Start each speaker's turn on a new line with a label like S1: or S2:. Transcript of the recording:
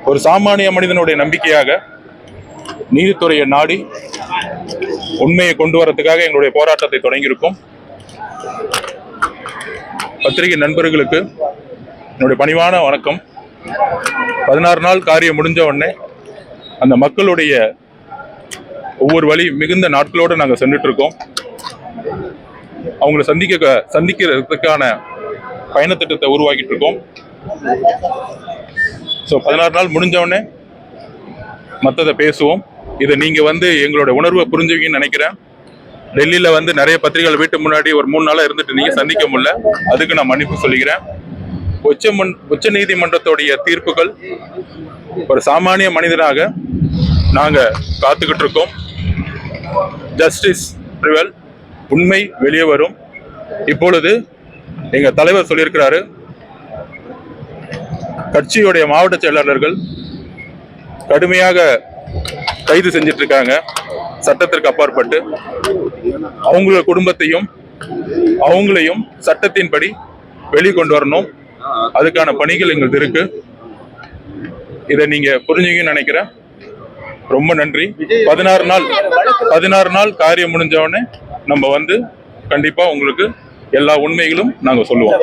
S1: ஒரு சாமானிய மனிதனுடைய நம்பிக்கையாக நீதித்துறையை நாடி உண்மையை கொண்டு வரதுக்காக எங்களுடைய போராட்டத்தை தொடங்கியிருக்கோம். பத்திரிகை நண்பர்களுக்கு என்னுடைய பணிவான வணக்கம். 16 நாள் காரியம் முடிஞ்ச உடனே அந்த மக்களுடைய ஒவ்வொரு வழி மிகுந்த நாட்களோடு நாங்கள் சென்றுட்டு இருக்கோம். அவங்களை சந்திக்கிறதுக்கான பயணத்திட்டத்தை உருவாக்கிட்டு இருக்கோம். ஸோ 16 நாள் முடிஞ்ச உடனே மற்றதை பேசுவோம். இதை நீங்கள் எங்களோட உணர்வை புரிஞ்சுவீங்கன்னு நினைக்கிறேன். டெல்லியில் நிறைய பத்திரிகைகள் வீட்டு முன்னாடி ஒரு 3 நாளாக இருந்துட்டு நீங்கள் சந்திக்க முடியல, அதுக்கு நான் மன்னிப்பு சொல்லிக்கிறேன். உச்ச நீதிமன்றத்துடைய தீர்ப்புகள் ஒரு சாமானிய மனிதனாக நாங்கள் காத்துக்கிட்டு இருக்கோம். ஜஸ்டிஸ் ப்ரிவல், உண்மை வெளியே வரும். இப்பொழுது எங்கள் தலைவர் சொல்லியிருக்கிறாரு, கட்சியுடைய மாவட்ட செயலாளர்கள் கடுமையாக கைது செஞ்சிட்டு இருக்காங்க. சட்டத்திற்கு அப்பாற்பட்டு அவங்கள குடும்பத்தையும் அவங்களையும் சட்டத்தின்படி வெளிக்கொண்டு வரணும். அதுக்கான பணிகள் எங்களுக்கு இருக்கு. இதை நீங்க புரிஞ்சுங்கன்னு நினைக்கிறேன். ரொம்ப நன்றி. 16 நாள் காரியம் முடிஞ்ச உடனே நம்ம கண்டிப்பா உங்களுக்கு எல்லா உண்மைகளும் நாங்க சொல்லுவோம்.